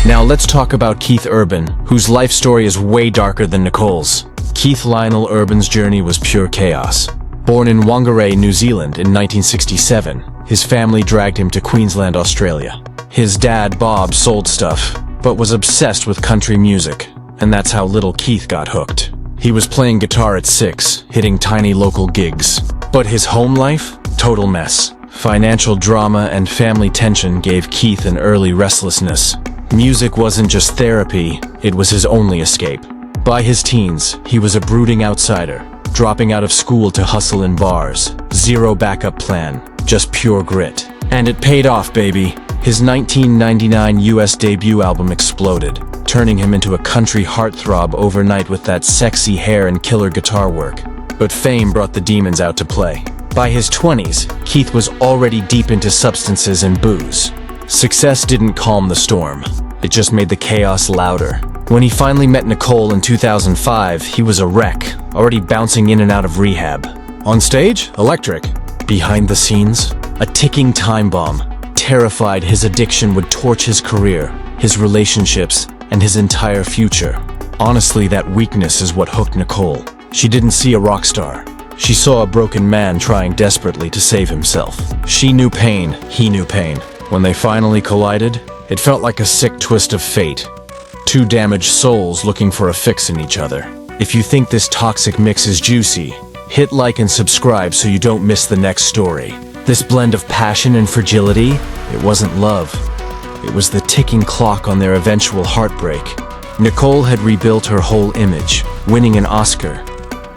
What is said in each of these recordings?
Now let's talk about Keith Urban, whose life story is way darker than Nicole's. Keith Lionel Urban's journey was pure chaos. Born in Whangarei, New Zealand in 1967, his family dragged him to Queensland, Australia. His dad, Bob, sold stuff, but was obsessed with country music, and that's how little Keith got hooked. He was playing guitar at 6, hitting tiny local gigs. But his home life? Total mess. Financial drama and family tension gave Keith an early restlessness. Music wasn't just therapy, it was his only escape. By his teens, he was a brooding outsider, dropping out of school to hustle in bars. Zero backup plan, just pure grit. And it paid off, baby. His 1999 US debut album exploded, turning him into a country heartthrob overnight with that sexy hair and killer guitar work. But fame brought the demons out to play. By his 20s, Keith was already deep into substances and booze. Success didn't calm the storm. It just made the chaos louder. When he finally met Nicole in 2005, he was a wreck, already bouncing in and out of rehab. On stage, electric. Behind the scenes, a ticking time bomb. Terrified his addiction would torch his career, his relationships, and his entire future. Honestly, that weakness is what hooked Nicole. She didn't see a rock star. She saw a broken man trying desperately to save himself. She knew pain, he knew pain. When they finally collided, it felt like a sick twist of fate. Two damaged souls looking for a fix in each other. If you think this toxic mix is juicy, hit like and subscribe so you don't miss the next story. This blend of passion and fragility, it wasn't love. It was the ticking clock on their eventual heartbreak. Nicole had rebuilt her whole image, winning an Oscar,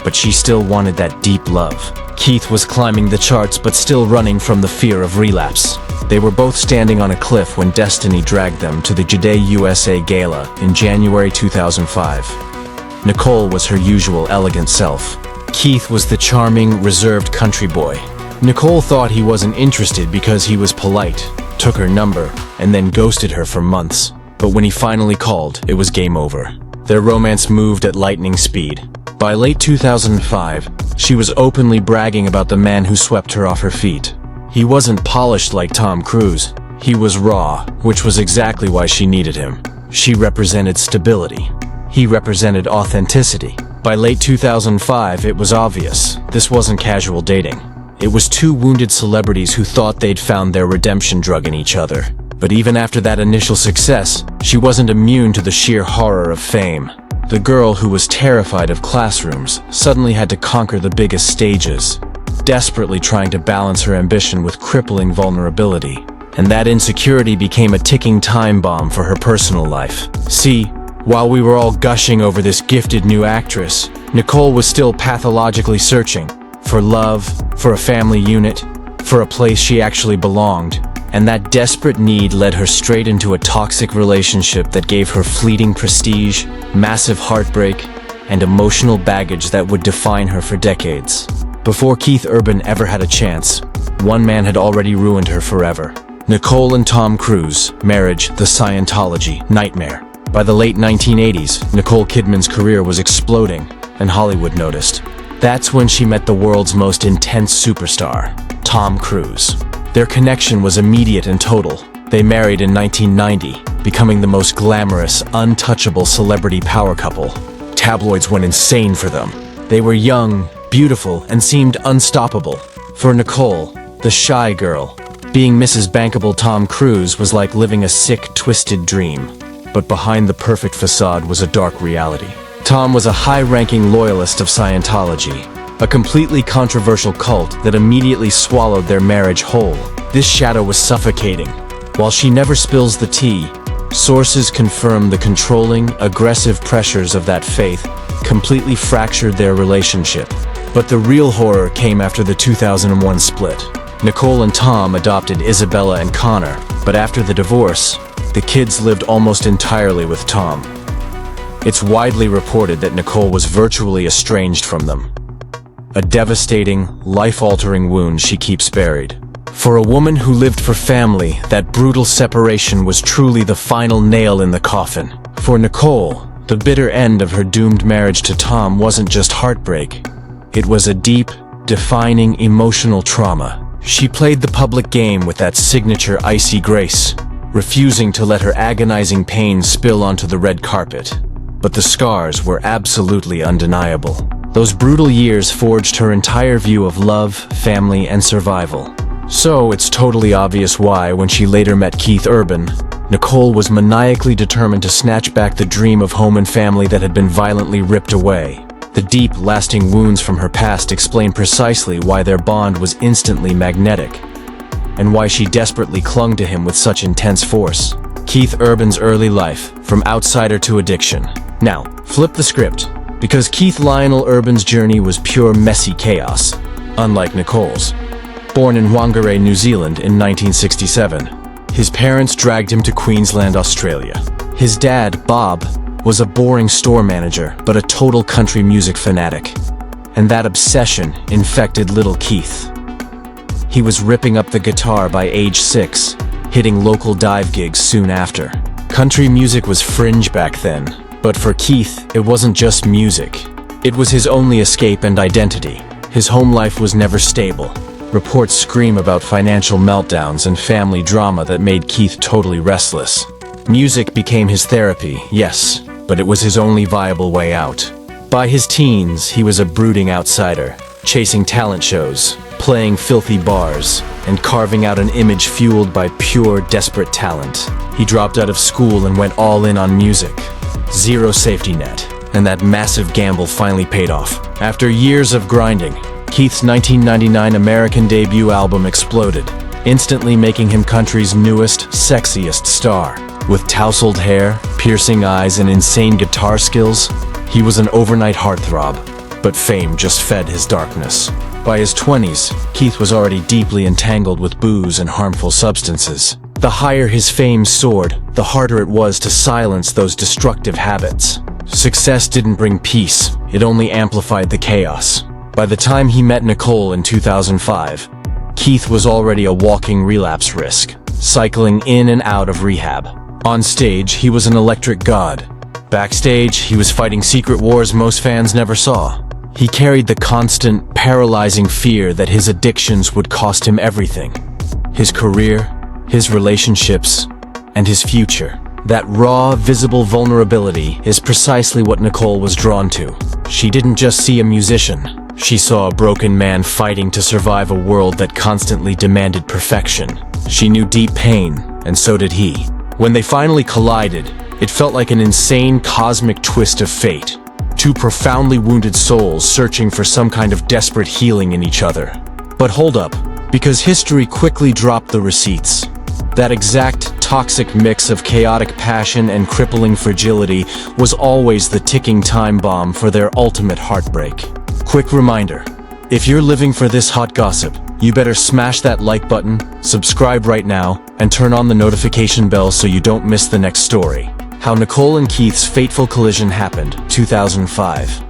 but she still wanted that deep love. Keith was climbing the charts but still running from the fear of relapse. They were both standing on a cliff when destiny dragged them to the Jade USA Gala in January 2005. Nicole was her usual elegant self. Keith was the charming, reserved country boy. Nicole thought he wasn't interested because he was polite, took her number, and then ghosted her for months. But when he finally called, it was game over. Their romance moved at lightning speed. By late 2005, she was openly bragging about the man who swept her off her feet. He wasn't polished like Tom Cruise. He was raw, which was exactly why she needed him. She represented stability. He represented authenticity. By late 2005, it was obvious. This wasn't casual dating. It was two wounded celebrities who thought they'd found their redemption drug in each other. But even after that initial success, she wasn't immune to the sheer horror of fame. The girl who was terrified of classrooms suddenly had to conquer the biggest stages, desperately trying to balance her ambition with crippling vulnerability. And that insecurity became a ticking time bomb for her personal life. See, while we were all gushing over this gifted new actress, Nicole was still pathologically searching for love, for a family unit, for a place she actually belonged. And that desperate need led her straight into a toxic relationship that gave her fleeting prestige, massive heartbreak, and emotional baggage that would define her for decades. Before Keith Urban ever had a chance, one man had already ruined her forever. Nicole and Tom Cruise, marriage, the Scientology, nightmare. By the late 1980s, Nicole Kidman's career was exploding, and Hollywood noticed. That's when she met the world's most intense superstar, Tom Cruise. Their connection was immediate and total. They married in 1990, becoming the most glamorous, untouchable celebrity power couple. Tabloids went insane for them. They were young, beautiful, and seemed unstoppable. For Nicole, the shy girl, being Mrs. Bankable Tom Cruise was like living a sick, twisted dream. But behind the perfect facade was a dark reality. Tom was a high-ranking loyalist of Scientology, a completely controversial cult that immediately swallowed their marriage whole. This shadow was suffocating. While she never spills the tea, sources confirm the controlling, aggressive pressures of that faith completely fractured their relationship. But the real horror came after the 2001 split. Nicole and Tom adopted Isabella and Connor, but after the divorce, the kids lived almost entirely with Tom. It's widely reported that Nicole was virtually estranged from them. A devastating, life-altering wound she keeps buried. For a woman who lived for family, that brutal separation was truly the final nail in the coffin. For Nicole, the bitter end of her doomed marriage to Tom wasn't just heartbreak. It was a deep, defining emotional trauma. She played the public game with that signature icy grace, refusing to let her agonizing pain spill onto the red carpet. But the scars were absolutely undeniable. Those brutal years forged her entire view of love, family, and survival. So it's totally obvious why, when she later met Keith Urban, Nicole was maniacally determined to snatch back the dream of home and family that had been violently ripped away. The deep, lasting wounds from her past explain precisely why their bond was instantly magnetic, and why she desperately clung to him with such intense force. Keith Urban's early life, from outsider to addiction. Now, flip the script, because Keith Lionel Urban's journey was pure messy chaos, unlike Nicole's. Born in Whangarei, New Zealand in 1967, his parents dragged him to Queensland, Australia. His dad, Bob, was a boring store manager, but a total country music fanatic. And that obsession infected little Keith. He was ripping up the guitar by age 6, hitting local dive gigs soon after. Country music was fringe back then, but for Keith, it wasn't just music. It was his only escape and identity. His home life was never stable. Reports scream about financial meltdowns and family drama that made Keith totally restless. Music became his therapy, yes, but it was his only viable way out. By his teens, he was a brooding outsider, chasing talent shows, playing filthy bars, and carving out an image fueled by pure, desperate talent. He dropped out of school and went all in on music. Zero safety net, and that massive gamble finally paid off. After years of grinding, Keith's 1999 American debut album exploded, instantly making him country's newest, sexiest star. With tousled hair, piercing eyes, and insane guitar skills, he was an overnight heartthrob, but fame just fed his darkness. By his 20s, Keith was already deeply entangled with booze and harmful substances. The higher his fame soared, the harder it was to silence those destructive habits. Success didn't bring peace, it only amplified the chaos. By the time he met Nicole in 2005, Keith was already a walking relapse risk, cycling in and out of rehab. On stage, he was an electric god. Backstage, he was fighting secret wars most fans never saw. He carried the constant, paralyzing fear that his addictions would cost him everything. His career, his relationships, and his future. That raw, visible vulnerability is precisely what Nicole was drawn to. She didn't just see a musician. She saw a broken man fighting to survive a world that constantly demanded perfection. She knew deep pain, and so did he. When they finally collided, it felt like an insane cosmic twist of fate. Two profoundly wounded souls searching for some kind of desperate healing in each other. But hold up, because history quickly dropped the receipts. That exact toxic mix of chaotic passion and crippling fragility was always the ticking time bomb for their ultimate heartbreak. Quick reminder, if you're living for this hot gossip, you better smash that like button, subscribe right now, and turn on the notification bell so you don't miss the next story. How Nicole and Keith's fateful collision happened, 2005.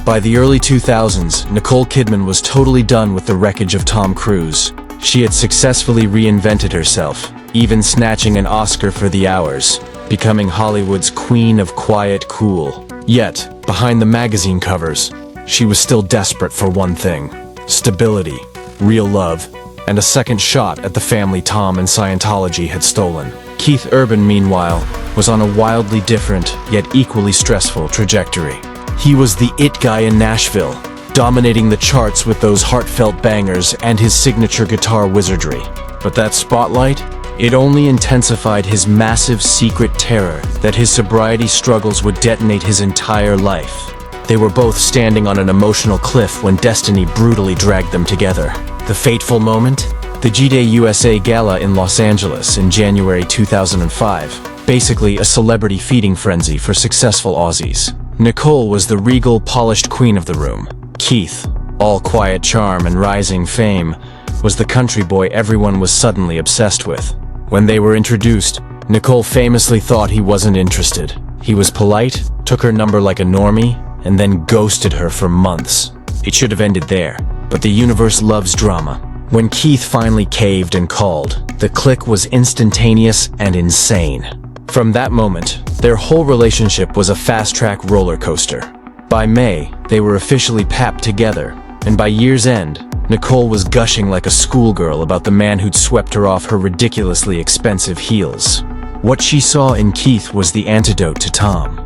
By the early 2000s, Nicole Kidman was totally done with the wreckage of Tom Cruise. She had successfully reinvented herself, even snatching an Oscar for The Hours, becoming Hollywood's queen of quiet cool. Yet, behind the magazine covers, she was still desperate for one thing: stability, real love, and a second shot at the family Tom and Scientology had stolen. Keith Urban, meanwhile, was on a wildly different, yet equally stressful trajectory. He was the it guy in Nashville, dominating the charts with those heartfelt bangers and his signature guitar wizardry. But that spotlight, it only intensified his massive secret terror that his sobriety struggles would detonate his entire life. They were both standing on an emotional cliff when destiny brutally dragged them together. The fateful moment? The G-Day USA Gala in Los Angeles in January 2005. Basically a celebrity feeding frenzy for successful Aussies. Nicole was the regal, polished queen of the room. Keith, all quiet charm and rising fame, was the country boy everyone was suddenly obsessed with. When they were introduced, Nicole famously thought he wasn't interested. He was polite, took her number like a normie, and then ghosted her for months. It should have ended there, but the universe loves drama. When Keith finally caved and called, the click was instantaneous and insane. From that moment, their whole relationship was a fast-track roller coaster. By May, they were officially papped together, and by year's end, Nicole was gushing like a schoolgirl about the man who'd swept her off her ridiculously expensive heels. What she saw in Keith was the antidote to Tom.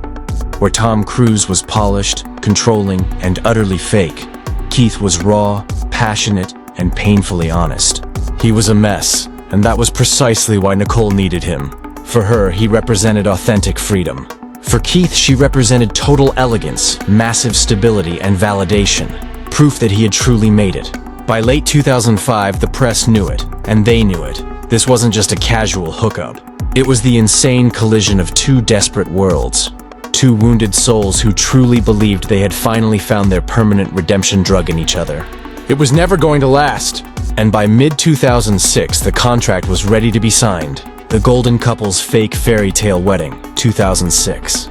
Where Tom Cruise was polished, controlling, and utterly fake, Keith was raw, passionate, and painfully honest. He was a mess, and that was precisely why Nicole needed him. For her, he represented authentic freedom. For Keith, she represented total elegance, massive stability, and validation. Proof that he had truly made it. By late 2005, the press knew it, and they knew it. This wasn't just a casual hookup. It was the insane collision of two desperate worlds. Two wounded souls who truly believed they had finally found their permanent redemption drug in each other. It was never going to last. And by mid-2006, the contract was ready to be signed. The golden couple's fake fairy tale wedding, 2006.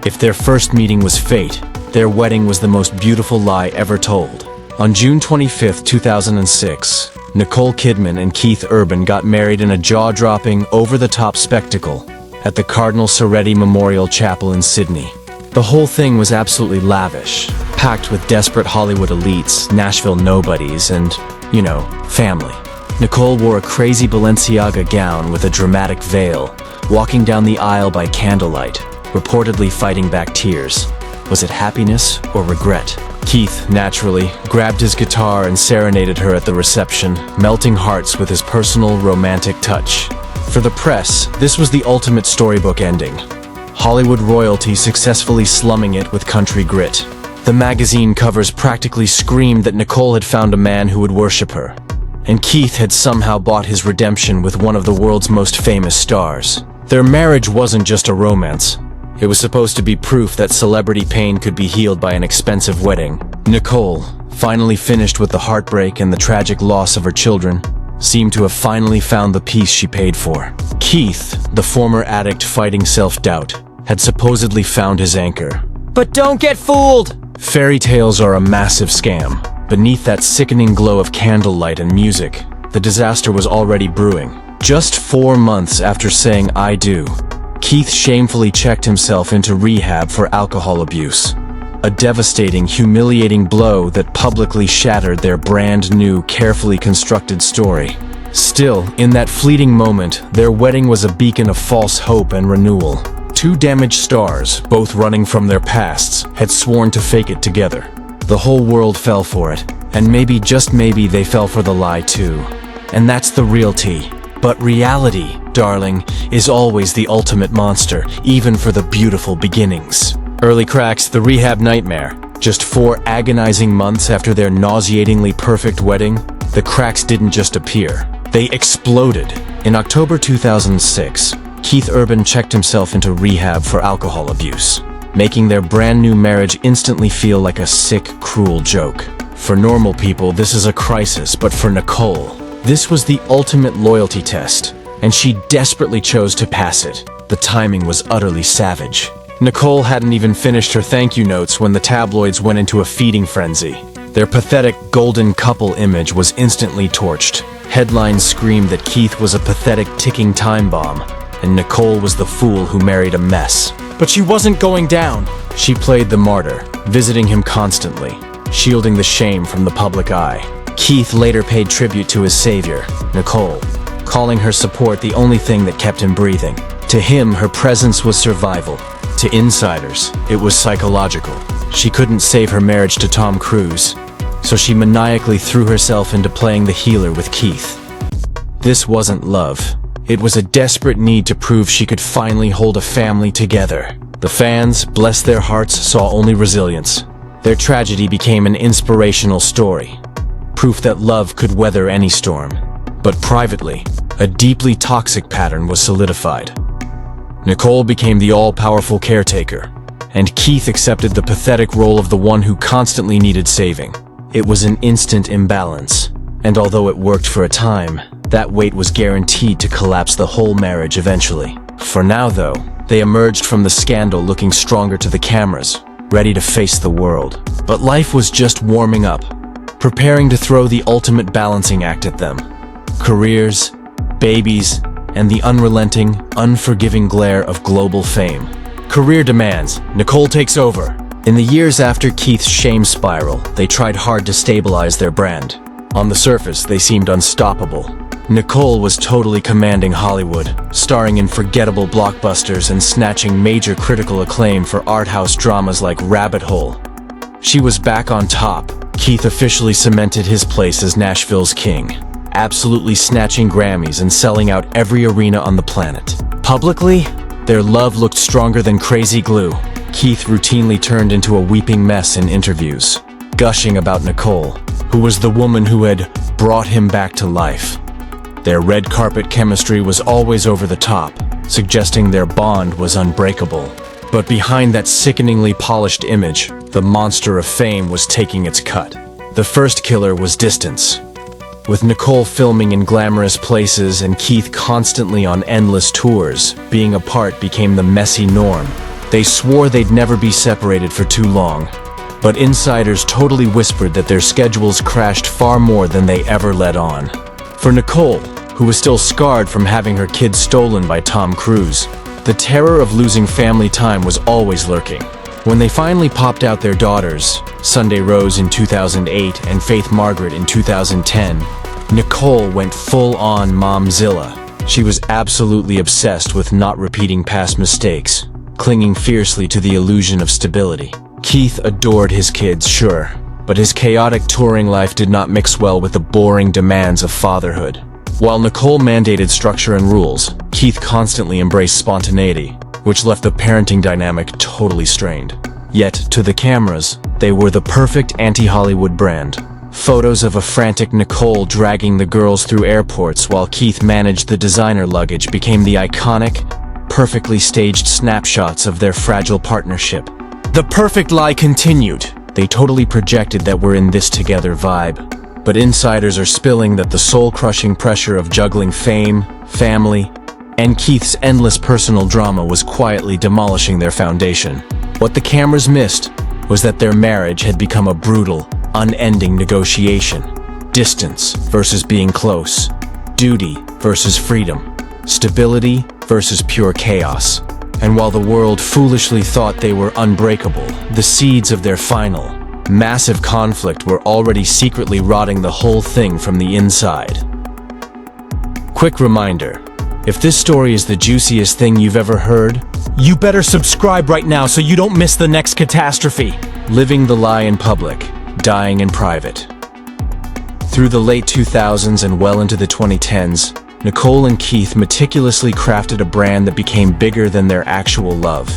If their first meeting was fate, their wedding was the most beautiful lie ever told. On June 25, 2006, Nicole Kidman and Keith Urban got married in a jaw-dropping, over-the-top spectacle at the Cardinal Soretti Memorial Chapel in Sydney. The whole thing was absolutely lavish, packed with desperate Hollywood elites, Nashville nobodies, and, family. Nicole wore a crazy Balenciaga gown with a dramatic veil, walking down the aisle by candlelight, reportedly fighting back tears. Was it happiness or regret? Keith, naturally, grabbed his guitar and serenaded her at the reception, melting hearts with his personal, romantic touch. For the press, this was the ultimate storybook ending. Hollywood royalty successfully slumming it with country grit. The magazine covers practically screamed that Nicole had found a man who would worship her. And Keith had somehow bought his redemption with one of the world's most famous stars. Their marriage wasn't just a romance. It was supposed to be proof that celebrity pain could be healed by an expensive wedding. Nicole, finally finished with the heartbreak and the tragic loss of her children, seemed to have finally found the peace she paid for. Keith, the former addict fighting self-doubt, had supposedly found his anchor. But don't get fooled! Fairy tales are a massive scam. Beneath that sickening glow of candlelight and music, the disaster was already brewing. Just 4 months after saying "I do," Keith shamefully checked himself into rehab for alcohol abuse. A devastating, humiliating blow that publicly shattered their brand new, carefully constructed story. Still, in that fleeting moment, their wedding was a beacon of false hope and renewal. Two damaged stars, both running from their pasts, had sworn to fake it together. The whole world fell for it, and maybe, just maybe, they fell for the lie too. And that's the real tea. But reality, darling, is always the ultimate monster, even for the beautiful beginnings. Early cracks, the rehab nightmare. Just 4 agonizing months after their nauseatingly perfect wedding, the cracks didn't just appear. They exploded. In October 2006, Keith Urban checked himself into rehab for alcohol abuse, making their brand new marriage instantly feel like a sick, cruel joke. For normal people, this is a crisis, but for Nicole, this was the ultimate loyalty test, and she desperately chose to pass it. The timing was utterly savage. Nicole hadn't even finished her thank you notes when the tabloids went into a feeding frenzy. Their pathetic golden couple image was instantly torched. Headlines screamed that Keith was a pathetic ticking time bomb, and Nicole was the fool who married a mess. But she wasn't going down. She played the martyr, visiting him constantly, shielding the shame from the public eye. Keith later paid tribute to his savior, Nicole, calling her support the only thing that kept him breathing. To him, her presence was survival. To insiders, it was psychological. She couldn't save her marriage to Tom Cruise, so she maniacally threw herself into playing the healer with Keith. This wasn't love. It was a desperate need to prove she could finally hold a family together. The fans, bless their hearts, saw only resilience. Their tragedy became an inspirational story. Proof that love could weather any storm. But privately, a deeply toxic pattern was solidified. Nicole became the all-powerful caretaker, and Keith accepted the pathetic role of the one who constantly needed saving. It was an instant imbalance, and although it worked for a time, that weight was guaranteed to collapse the whole marriage eventually. For now, though, they emerged from the scandal looking stronger to the cameras, ready to face the world. But life was just warming up, preparing to throw the ultimate balancing act at them. Careers, babies, and the unrelenting, unforgiving glare of global fame. Career demands. Nicole takes over. In the years after Keith's shame spiral, they tried hard to stabilize their brand. On the surface, they seemed unstoppable. Nicole was totally commanding Hollywood, starring in forgettable blockbusters and snatching major critical acclaim for art house dramas like Rabbit Hole. She was back on top. Keith officially cemented his place as Nashville's king, absolutely snatching Grammys and selling out every arena on the planet. Publicly, their love looked stronger than crazy glue. Keith routinely turned into a weeping mess in interviews, gushing about Nicole, who was the woman who had brought him back to life. Their red carpet chemistry was always over the top, suggesting their bond was unbreakable. But behind that sickeningly polished image, the monster of fame was taking its cut. The first killer was distance. With Nicole filming in glamorous places and Keith constantly on endless tours, being apart became the messy norm. They swore they'd never be separated for too long, but insiders totally whispered that their schedules crashed far more than they ever let on. For Nicole, who was still scarred from having her kids stolen by Tom Cruise, the terror of losing family time was always lurking. When they finally popped out their daughters, Sunday Rose in 2008 and Faith Margaret in 2010, Nicole went full-on momzilla. She was absolutely obsessed with not repeating past mistakes, clinging fiercely to the illusion of stability. Keith adored his kids, sure, but his chaotic touring life did not mix well with the boring demands of fatherhood. While Nicole mandated structure and rules, Keith constantly embraced spontaneity, which left the parenting dynamic totally strained. Yet, to the cameras, they were the perfect anti-Hollywood brand. Photos of a frantic Nicole dragging the girls through airports while Keith managed the designer luggage became the iconic, perfectly staged snapshots of their fragile partnership. The perfect lie continued. They totally projected that we're in this together vibe. But insiders are spilling that the soul-crushing pressure of juggling fame, family, and Keith's endless personal drama was quietly demolishing their foundation. What the cameras missed was that their marriage had become a brutal, unending negotiation. Distance versus being close. Duty versus freedom. Stability versus pure chaos. And while the world foolishly thought they were unbreakable, the seeds of their final, massive conflict were already secretly rotting the whole thing from the inside. Quick reminder, if this story is the juiciest thing you've ever heard, you better subscribe right now so you don't miss the next catastrophe. Living the lie in public, dying in private. Through the late 2000s and well into the 2010s, Nicole and Keith meticulously crafted a brand that became bigger than their actual love.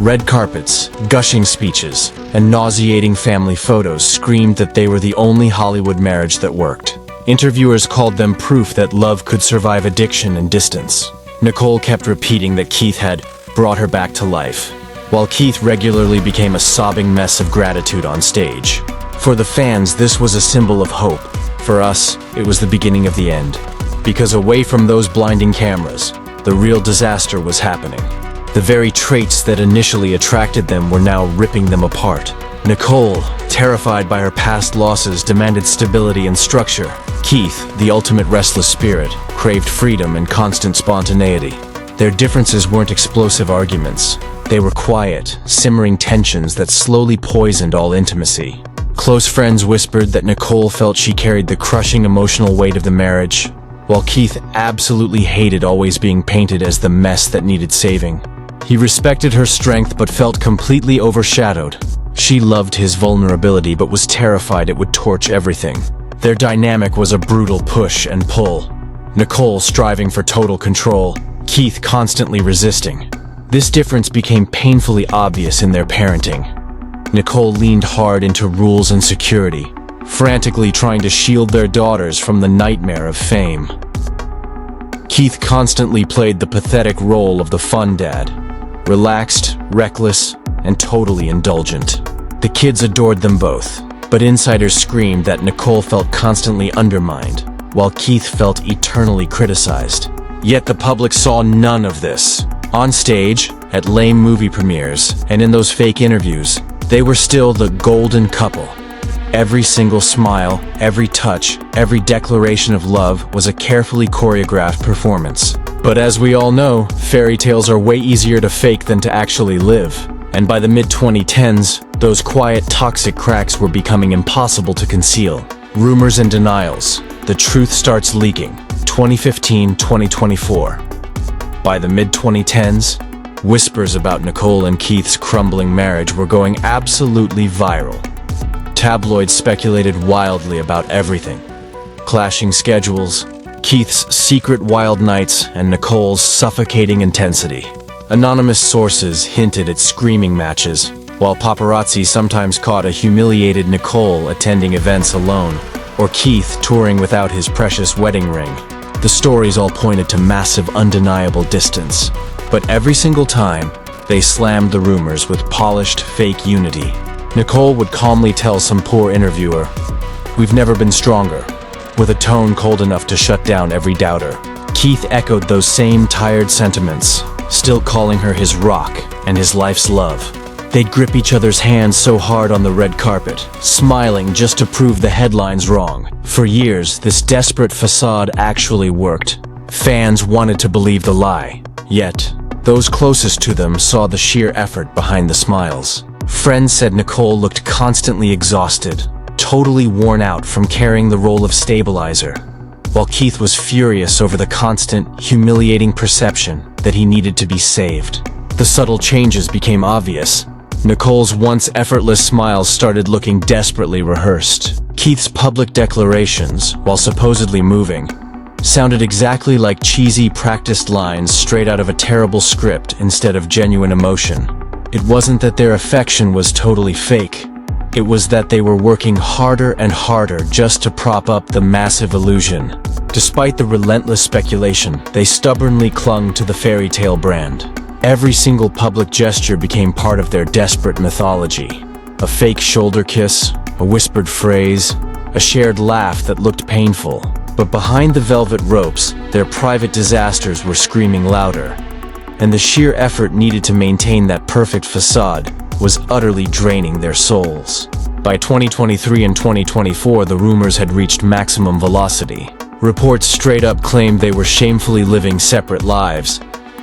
Red carpets, gushing speeches, and nauseating family photos screamed that they were the only Hollywood marriage that worked. Interviewers called them proof that love could survive addiction and distance. Nicole kept repeating that Keith had brought her back to life, while Keith regularly became a sobbing mess of gratitude on stage. For the fans, this was a symbol of hope. For us, it was the beginning of the end. Because away from those blinding cameras, the real disaster was happening. The very traits that initially attracted them were now ripping them apart. Nicole, terrified by her past losses, demanded stability and structure. Keith, the ultimate restless spirit, craved freedom and constant spontaneity. Their differences weren't explosive arguments. They were quiet, simmering tensions that slowly poisoned all intimacy. Close friends whispered that Nicole felt she carried the crushing emotional weight of the marriage, while Keith absolutely hated always being painted as the mess that needed saving. He respected her strength but felt completely overshadowed. She loved his vulnerability but was terrified it would torch everything. Their dynamic was a brutal push and pull. Nicole striving for total control, Keith constantly resisting. This difference became painfully obvious in their parenting. Nicole leaned hard into rules and security, frantically trying to shield their daughters from the nightmare of fame. Keith constantly played the pathetic role of the fun dad, relaxed, reckless, and totally indulgent. The kids adored them both, but insiders screamed that Nicole felt constantly undermined, while Keith felt eternally criticized. Yet the public saw none of this. On stage, at lame movie premieres, and in those fake interviews, they were still the golden couple. Every single smile, every touch, every declaration of love was a carefully choreographed performance. But as we all know, fairy tales are way easier to fake than to actually live. And by the mid-2010s, Those quiet, toxic cracks were becoming impossible to conceal. Rumors and denials. The truth starts leaking. 2015-2024. By the mid-2010s, whispers about Nicole and Keith's crumbling marriage were going absolutely viral. Tabloids speculated wildly about everything. Clashing schedules, Keith's secret wild nights, and Nicole's suffocating intensity. Anonymous sources hinted at screaming matches, while paparazzi sometimes caught a humiliated Nicole attending events alone, or Keith touring without his precious wedding ring. The stories all pointed to massive, undeniable distance. But every single time, they slammed the rumors with polished, fake unity. Nicole would calmly tell some poor interviewer, "We've never been stronger," with a tone cold enough to shut down every doubter. Keith echoed those same tired sentiments, still calling her his rock and his life's love. They'd grip each other's hands so hard on the red carpet, smiling just to prove the headlines wrong. For years, this desperate facade actually worked. Fans wanted to believe the lie, yet those closest to them saw the sheer effort behind the smiles. Friends said Nicole looked constantly exhausted, totally worn out from carrying the role of stabilizer, while Keith was furious over the constant, humiliating perception that he needed to be saved. The subtle changes became obvious. Nicole's once effortless smiles started looking desperately rehearsed. Keith's public declarations, while supposedly moving, sounded exactly like cheesy, practiced lines straight out of a terrible script instead of genuine emotion. It wasn't that their affection was totally fake. It was that they were working harder and harder just to prop up the massive illusion. Despite the relentless speculation, they stubbornly clung to the fairy tale brand. Every single public gesture became part of their desperate mythology. A fake shoulder kiss, a whispered phrase, a shared laugh that looked painful. But behind the velvet ropes, their private disasters were screaming louder. And the sheer effort needed to maintain that perfect facade was utterly draining their souls. By 2023 and 2024, the rumors had reached maximum velocity. Reports straight up claimed they were shamefully living separate lives,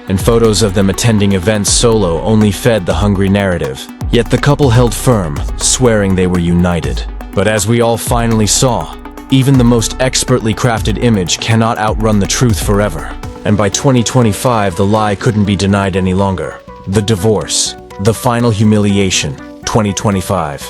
and photos of them attending events solo only fed the hungry narrative. Yet the couple held firm, swearing they were united. But as we all finally saw, even the most expertly crafted image cannot outrun the truth forever. And by 2025, the lie couldn't be denied any longer. The divorce. The final humiliation. 2025.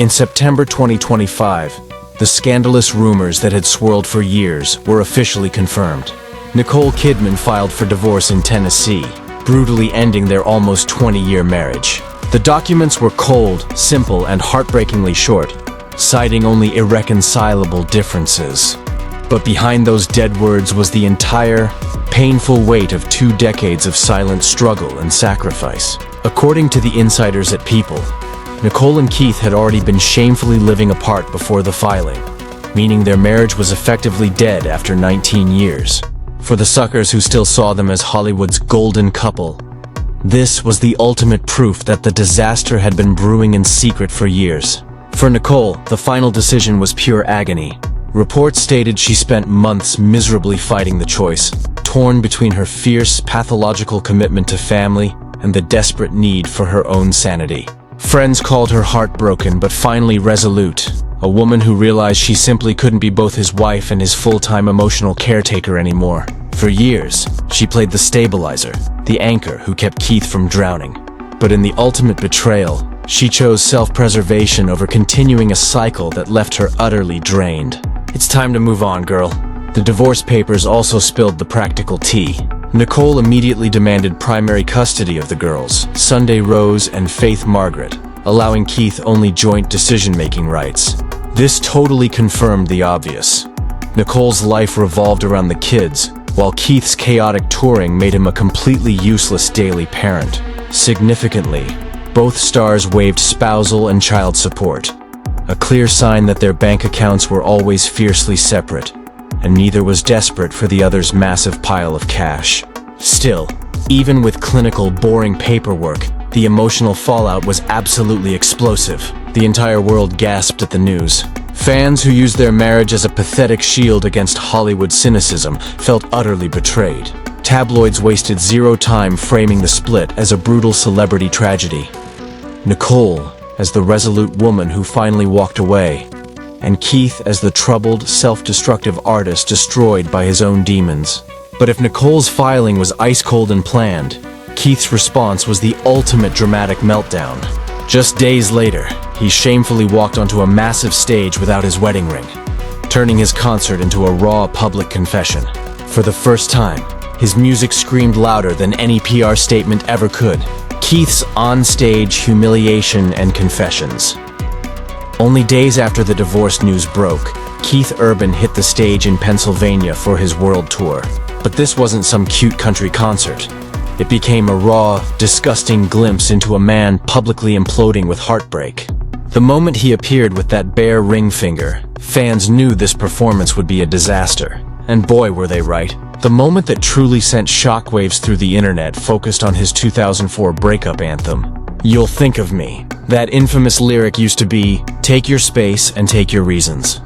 In September 2025, the scandalous rumors that had swirled for years were officially confirmed. Nicole Kidman filed for divorce in Tennessee, brutally ending their almost 20-year marriage. The documents were cold, simple, and heartbreakingly short, citing only irreconcilable differences. But behind those dead words was the entire, painful weight of 2 decades of silent struggle and sacrifice. According to the insiders at People, Nicole and Keith had already been shamefully living apart before the filing, meaning their marriage was effectively dead after 19 years. For the suckers who still saw them as Hollywood's golden couple, this was the ultimate proof that the disaster had been brewing in secret for years. For Nicole, the final decision was pure agony. Reports stated she spent months miserably fighting the choice, torn between her fierce, pathological commitment to family and the desperate need for her own sanity. Friends called her heartbroken but finally resolute, a woman who realized she simply couldn't be both his wife and his full-time emotional caretaker anymore. For years, she played the stabilizer, the anchor who kept Keith from drowning. But in the ultimate betrayal, she chose self-preservation over continuing a cycle that left her utterly drained. It's time to move on, girl. The divorce papers also spilled the practical tea. Nicole immediately demanded primary custody of the girls, Sunday Rose and Faith Margaret, allowing Keith only joint decision-making rights. This totally confirmed the obvious. Nicole's life revolved around the kids, while Keith's chaotic touring made him a completely useless daily parent. Significantly, both stars waived spousal and child support, a clear sign that their bank accounts were always fiercely separate, and neither was desperate for the other's massive pile of cash. Still, even with clinical, boring paperwork, the emotional fallout was absolutely explosive. The entire world gasped at the news. Fans who used their marriage as a pathetic shield against Hollywood cynicism felt utterly betrayed. Tabloids wasted zero time framing the split as a brutal celebrity tragedy. Nicole as the resolute woman who finally walked away, and Keith as the troubled, self-destructive artist destroyed by his own demons. But if Nicole's filing was ice-cold and planned, Keith's response was the ultimate dramatic meltdown. Just days later, he shamefully walked onto a massive stage without his wedding ring, turning his concert into a raw public confession. For the first time, his music screamed louder than any PR statement ever could. Keith's on-stage humiliation and confessions. Only days after the divorce news broke, Keith Urban hit the stage in Pennsylvania for his world tour. But this wasn't some cute country concert. It became a raw, disgusting glimpse into a man publicly imploding with heartbreak. The moment he appeared with that bare ring finger, fans knew this performance would be a disaster. And boy, were they right. The moment that truly sent shockwaves through the internet focused on his 2004 breakup anthem, "You'll Think of Me." That infamous lyric used to be, "Take your space and take your reasons."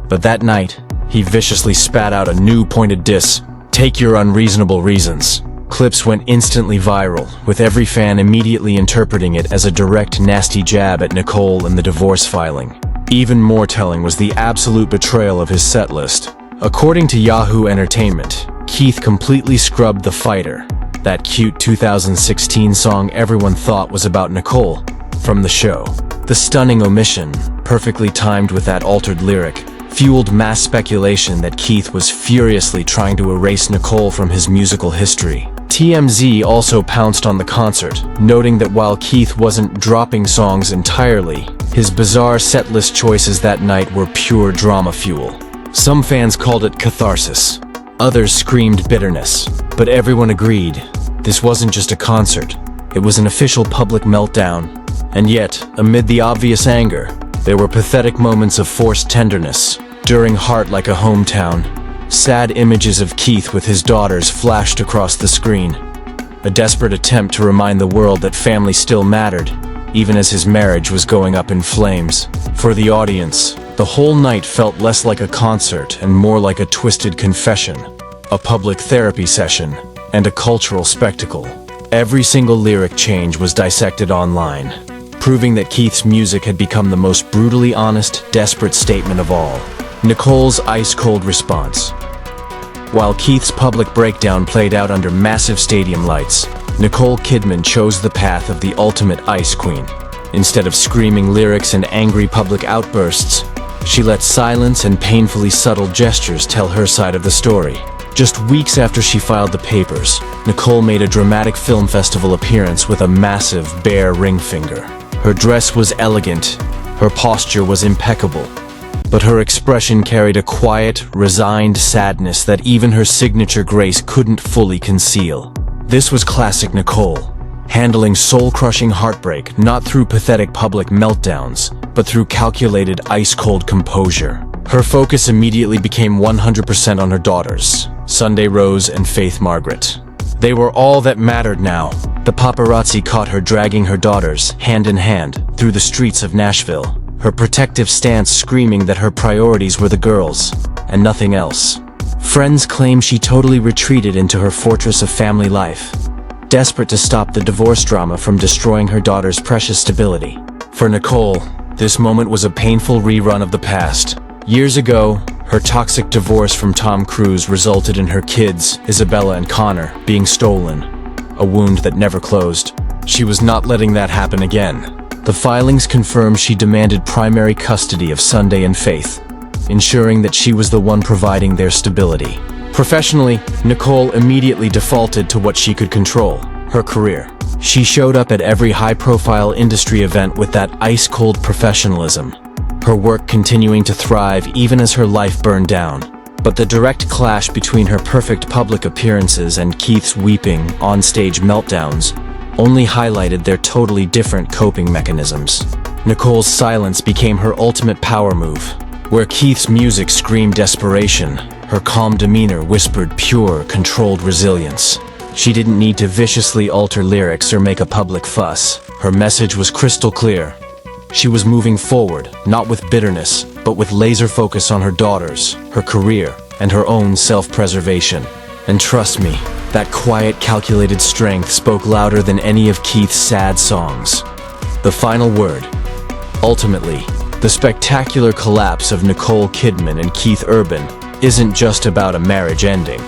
But that night, he viciously spat out a new pointed diss, "Take your unreasonable reasons." Clips went instantly viral, with every fan immediately interpreting it as a direct, nasty jab at Nicole and the divorce filing. Even more telling was the absolute betrayal of his setlist. According to Yahoo Entertainment, Keith completely scrubbed The Fighter, that cute 2016 song everyone thought was about Nicole, from the show. The stunning omission, perfectly timed with that altered lyric, fueled mass speculation that Keith was furiously trying to erase Nicole from his musical history. TMZ also pounced on the concert, noting that while Keith wasn't dropping songs entirely, his bizarre setlist choices that night were pure drama fuel. Some fans called it catharsis. Others screamed bitterness. But everyone agreed, this wasn't just a concert. It was an official public meltdown. And yet, amid the obvious anger, there were pathetic moments of forced tenderness. During Heart Like a Hometown, sad images of Keith with his daughters flashed across the screen. A desperate attempt to remind the world that family still mattered, even as his marriage was going up in flames. For the audience, the whole night felt less like a concert and more like a twisted confession, a public therapy session, and a cultural spectacle. Every single lyric change was dissected online, proving that Keith's music had become the most brutally honest, desperate statement of all. Nicole's ice-cold response. While Keith's public breakdown played out under massive stadium lights, Nicole Kidman chose the path of the ultimate ice queen. Instead of screaming lyrics and angry public outbursts, she let silence and painfully subtle gestures tell her side of the story. Just weeks after she filed the papers, Nicole made a dramatic film festival appearance with a massive, bare ring finger. Her dress was elegant, her posture was impeccable, but her expression carried a quiet, resigned sadness that even her signature grace couldn't fully conceal. This was classic Nicole, handling soul-crushing heartbreak not through pathetic public meltdowns, but through calculated, ice-cold composure. Her focus immediately became 100% on her daughters, Sunday Rose and Faith Margaret. They were all that mattered now. The paparazzi caught her dragging her daughters, hand in hand, through the streets of Nashville, her protective stance screaming that her priorities were the girls, and nothing else. Friends claim she totally retreated into her fortress of family life, desperate to stop the divorce drama from destroying her daughter's precious stability. For Nicole, this moment was a painful rerun of the past. Years ago, her toxic divorce from Tom Cruise resulted in her kids, Isabella and Connor, being stolen, a wound that never closed. She was not letting that happen again. The filings confirmed she demanded primary custody of Sunday and Faith, ensuring that she was the one providing their stability. Professionally, Nicole immediately defaulted to what she could control, her career. She showed up at every high-profile industry event with that ice-cold professionalism, her work continuing to thrive even as her life burned down. But the direct clash between her perfect public appearances and Keith's weeping, on-stage meltdowns only highlighted their totally different coping mechanisms. Nicole's silence became her ultimate power move. Where Keith's music screamed desperation, her calm demeanor whispered pure, controlled resilience. She didn't need to viciously alter lyrics or make a public fuss. Her message was crystal clear. She was moving forward, not with bitterness, but with laser focus on her daughters, her career, and her own self-preservation. And trust me, that quiet, calculated strength spoke louder than any of Keith's sad songs. The final word. Ultimately, the spectacular collapse of Nicole Kidman and Keith Urban isn't just about a marriage ending.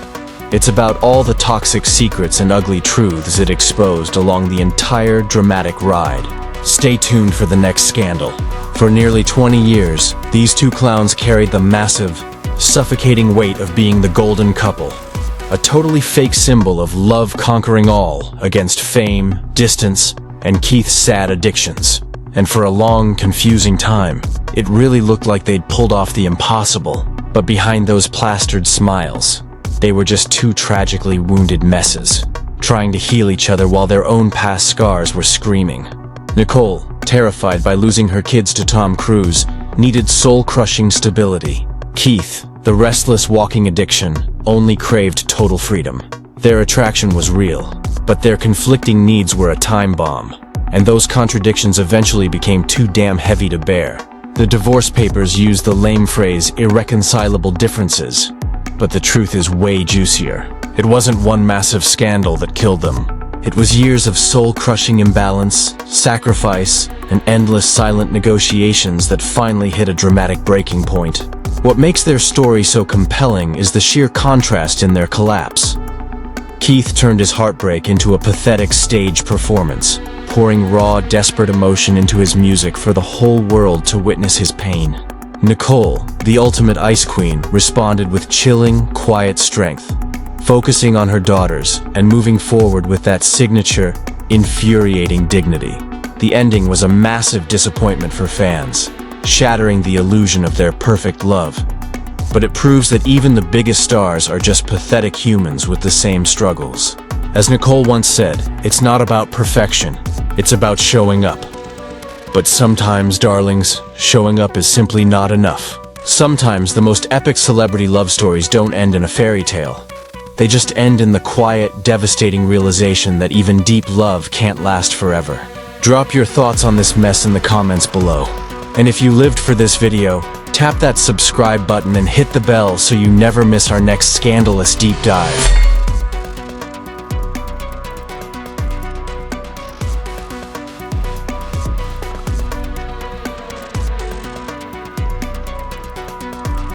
It's about all the toxic secrets and ugly truths it exposed along the entire dramatic ride. Stay tuned for the next scandal. For nearly 20 years, these two clowns carried the massive, suffocating weight of being the golden couple. A totally fake symbol of love conquering all against fame, distance, and Keith's sad addictions. And for a long, confusing time, it really looked like they'd pulled off the impossible. But behind those plastered smiles, they were just two tragically wounded messes, trying to heal each other while their own past scars were screaming. Nicole, terrified by losing her kids to Tom Cruise, needed soul-crushing stability. Keith, the restless walking addiction, only craved total freedom. Their attraction was real, but their conflicting needs were a time bomb, and those contradictions eventually became too damn heavy to bear. The divorce papers used the lame phrase irreconcilable differences, but the truth is way juicier. It wasn't one massive scandal that killed them. It was years of soul-crushing imbalance, sacrifice, and endless silent negotiations that finally hit a dramatic breaking point. What makes their story so compelling is the sheer contrast in their collapse. Keith turned his heartbreak into a pathetic stage performance, pouring raw, desperate emotion into his music for the whole world to witness his pain. Nicole, the ultimate ice queen, responded with chilling, quiet strength, focusing on her daughters and moving forward with that signature, infuriating dignity. The ending was a massive disappointment for fans, shattering the illusion of their perfect love. But it proves that even the biggest stars are just pathetic humans with the same struggles. As Nicole once said, it's not about perfection, it's about showing up. But sometimes, darlings, showing up is simply not enough. Sometimes the most epic celebrity love stories don't end in a fairy tale. They just end in the quiet, devastating realization that even deep love can't last forever. Drop your thoughts on this mess in the comments below. And if you lived for this video, tap that subscribe button and hit the bell so you never miss our next scandalous deep dive.